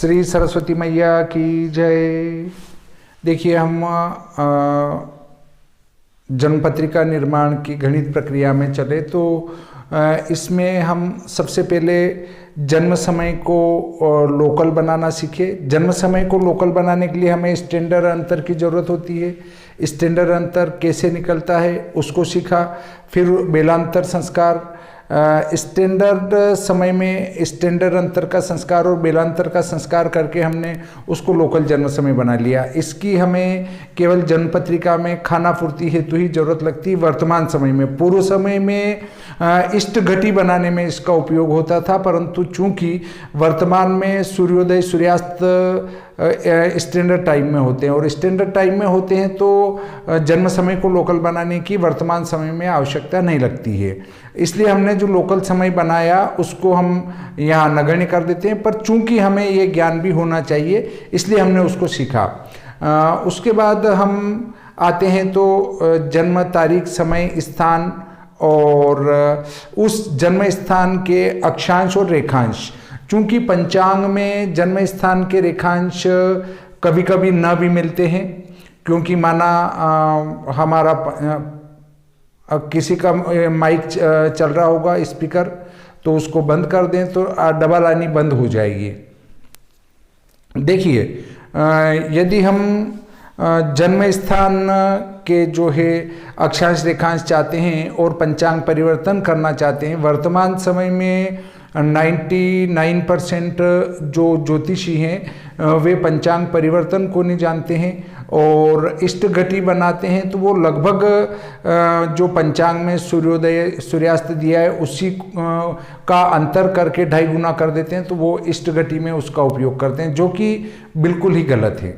श्री सरस्वती मैया की जय। देखिए, हम जन्मपत्रिका निर्माण की गणित प्रक्रिया में चले तो इसमें हम सबसे पहले जन्म समय को लोकल बनाना सीखे। जन्म समय को लोकल बनाने के लिए हमें स्टैंडर्ड अंतर की ज़रूरत होती है। स्टैंडर्ड अंतर कैसे निकलता है उसको सीखा। फिर बेलांतर संस्कार, स्टैंडर्ड समय में स्टैंडर्ड अंतर का संस्कार और बेलांतर का संस्कार करके हमने उसको लोकल जन्म समय बना लिया। इसकी हमें केवल जन्म पत्रिका में खाना पूर्ति हेतु ही जरूरत लगती है। वर्तमान समय में, पूर्व समय में इष्ट घटी बनाने में इसका उपयोग होता था, परंतु चूंकि वर्तमान में सूर्योदय सूर्यास्त स्टैंडर्ड टाइम में होते हैं और स्टैंडर्ड टाइम में होते हैं तो जन्म समय को लोकल बनाने की वर्तमान समय में आवश्यकता नहीं लगती है। इसलिए हमने जो लोकल समय बनाया उसको हम यहाँ नगण्य कर देते हैं, पर चूंकि हमें ये ज्ञान भी होना चाहिए इसलिए हमने उसको सीखा। उसके बाद हम आते हैं तो जन्म तारीख, समय, स्थान और उस जन्म स्थान के अक्षांश और रेखांश। चूंकि पंचांग में जन्म स्थान के रेखांश कभी कभी न भी मिलते हैं, क्योंकि माना हमारा किसी का माइक चल रहा होगा, स्पीकर, तो उसको बंद कर दें तो डबल आनी बंद हो जाएगी। देखिए, यदि हम जन्म स्थान के जो है अक्षांश रेखांश चाहते हैं और पंचांग परिवर्तन करना चाहते हैं, वर्तमान समय में 99% जो ज्योतिषी हैं वे पंचांग परिवर्तन को नहीं जानते हैं और इष्ट घटी बनाते हैं, तो वो लगभग जो पंचांग में सूर्योदय सूर्यास्त दिया है उसी का अंतर करके 2.5 गुना कर देते हैं, तो वो इष्ट घटी में उसका उपयोग करते हैं, जो कि बिल्कुल ही गलत है।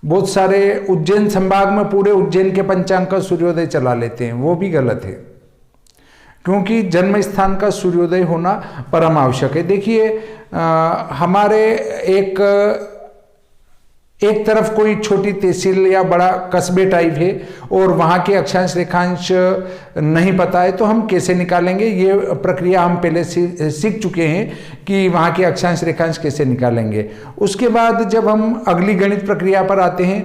बहुत सारे उज्जैन संभाग में पूरे उज्जैन के पंचांग का सूर्योदय चला लेते हैं, वो भी गलत है, क्योंकि जन्म स्थान का सूर्योदय होना परम आवश्यक है। देखिए, हमारे एक तरफ कोई छोटी तहसील या बड़ा कस्बे टाइप है और वहाँ के अक्षांश रेखांश नहीं पता है, तो हम कैसे निकालेंगे? ये प्रक्रिया हम पहले सीख चुके हैं कि वहाँ के अक्षांश रेखांश कैसे निकालेंगे। उसके बाद जब हम अगली गणित प्रक्रिया पर आते हैं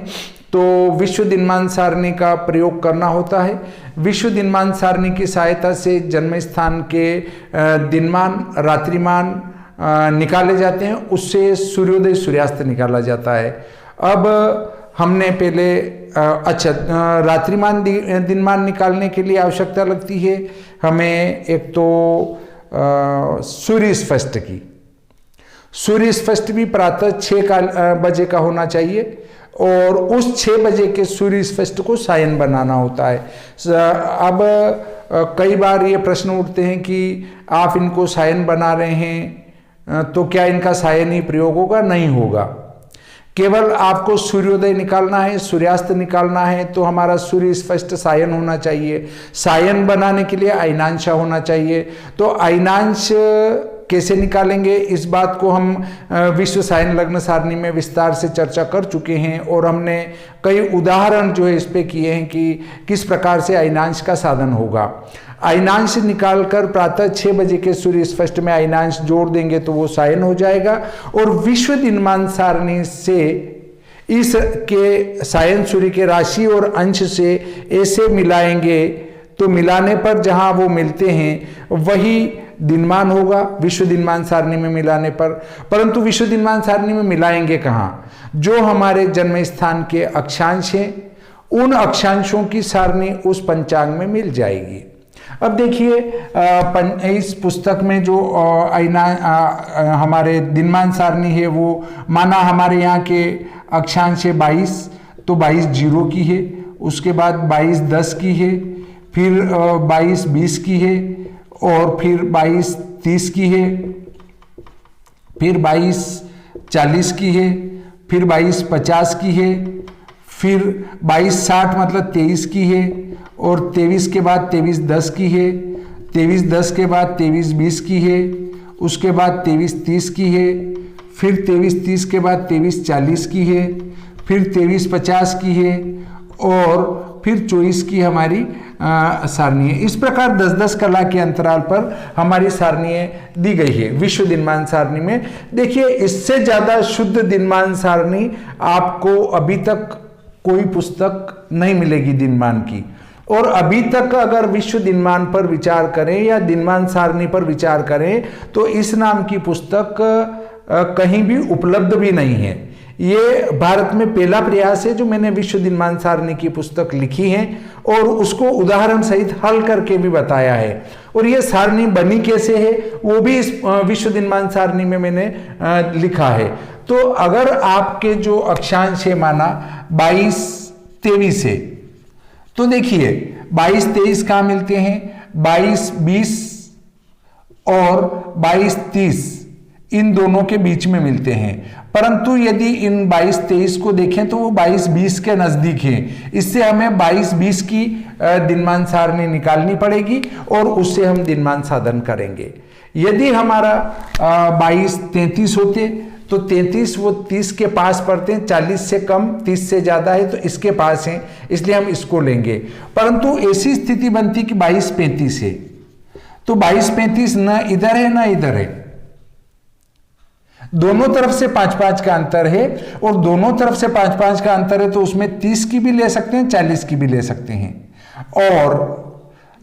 तो विश्व दिनमान सारणी का प्रयोग करना होता है। विश्व दिनमान सारणी की सहायता से जन्म स्थान के दिनमान, रात्रिमान निकाले जाते हैं, उससे सूर्योदय सूर्यास्त निकाला जाता है। अब हमने पहले रात्रिमान दिनमान निकालने के लिए आवश्यकता लगती है हमें एक तो सूर्य स्पष्ट की। सूर्य स्पष्ट भी प्रातः 6 बजे का होना चाहिए और उस 6 बजे के सूर्य स्पष्ट को सायन बनाना होता है। अब कई बार ये प्रश्न उठते हैं कि आप इनको सायन बना रहे हैं तो क्या इनका सायन ही प्रयोग होगा? नहीं होगा। केवल आपको सूर्योदय निकालना है, सूर्यास्त निकालना है, तो हमारा सूर्य स्पष्ट सायन होना चाहिए। सायन बनाने के लिए अयनांश होना चाहिए। तो अयनांश कैसे निकालेंगे, इस बात को हम विश्व सायन लग्न सारणी में विस्तार से चर्चा कर चुके हैं और हमने कई उदाहरण जो है इस पे किए हैं कि किस प्रकार से अयनांश का साधन होगा। अयनांश निकालकर प्रातः 6 बजे के सूर्य स्पष्ट में अयनांश जोड़ देंगे तो वो सायन हो जाएगा और विश्व दिनमान सारणी से इस के सायन सूर्य के राशि और अंश से ऐसे मिलाएंगे तो मिलाने पर जहां वो मिलते हैं वही दिनमान होगा विश्व दिनमान सारणी में मिलाने पर। परंतु विश्व दिनमान सारणी में मिलाएंगे कहाँ? जो हमारे जन्म स्थान के अक्षांश हैं उन अक्षांशों की सारणी उस पंचांग में मिल जाएगी। अब देखिए, इस पुस्तक में जो हमारे दिनमान सारणी है वो माना हमारे यहाँ के अक्षांश है 22, तो 22 0 की है, उसके बाद 22 10 की है, फिर 22 20 की है और फिर 22 30 की है, फिर 22 40 की है, फिर 22 50 की है, फिर 22 60 मतलब 23 की है और 23 के बाद 23 10 की है, 23 10 के बाद 23 20 की है, उसके बाद 23 30 की है, फिर 23 30 के बाद 23 40 की है, फिर 23 50 की है और फिर 24 की हमारी सारणी है। इस प्रकार 10-10 कला के अंतराल पर हमारी सारणी दी गई है विश्व दिनमान सारणी में। देखिए, इससे ज़्यादा शुद्ध दिनमान सारणी आपको अभी तक कोई पुस्तक नहीं मिलेगी दिनमान की। और अभी तक अगर विश्व दिनमान पर विचार करें या दिनमान सारणी पर विचार करें तो इस नाम की पुस्तक कहीं भी उपलब्ध भी नहीं है। ये भारत में पहला प्रयास है जो मैंने विश्व दिनमान सारणी की पुस्तक लिखी है और उसको उदाहरण सहित हल करके भी बताया है। और ये सारणी बनी कैसे है वो भी इस विश्व दिनमान सारणी में मैंने लिखा है। तो अगर आपके जो अक्षांश है माना 22-23 है, तो देखिए 22-23 कहाँ मिलते हैं, 22-20 और 22-30 इन दोनों के बीच में मिलते हैं। परंतु यदि इन 22-23 को देखें तो वो 22-20 के नजदीक हैं। इससे हमें 22-20 की दिनमान सारणी निकालनी पड़ेगी और उससे हम दिनमान साधन करेंगे। यदि हमारा 22-33 होते तो 33 वो 30 के पास पड़ते हैं, 40 से कम 30 से ज्यादा है तो इसके पास है, इसलिए हम इसको लेंगे। परंतु ऐसी स्थिति बनती कि 22-35 है, तो 22-35 न इधर है न इधर है, दोनों तरफ से 5-5 का अंतर है। और दोनों तरफ से 5-5 का अंतर है तो उसमें 30 की भी ले सकते हैं, 40 की भी ले सकते हैं। और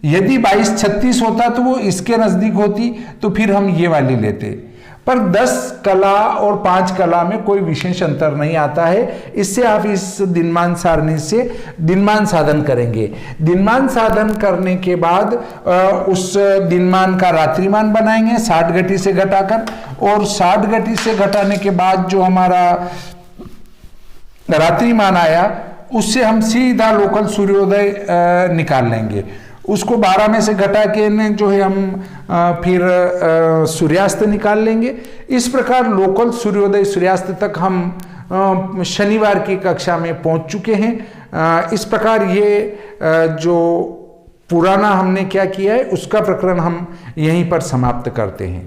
यदि 22-36 होता तो वो इसके नजदीक होती, तो फिर हम ये वाली लेते। पर 10 कला और 5 कला में कोई विशेष अंतर नहीं आता है। इससे आप इस दिनमान सारणी से दिनमान साधन करेंगे। दिनमान साधन करने के बाद उस दिनमान का रात्रिमान बनाएंगे 60 घटी से घटाकर, और 60 घटी से घटाने के बाद जो हमारा रात्रिमान आया उससे हम सीधा लोकल सूर्योदय निकाल लेंगे। उसको 12 में से घटा के जो है हम फिर सूर्यास्त निकाल लेंगे। इस प्रकार लोकल सूर्योदय सूर्यास्त तक हम शनिवार की कक्षा में पहुंच चुके हैं। इस प्रकार ये जो पुराना हमने क्या किया है उसका प्रकरण हम यहीं पर समाप्त करते हैं।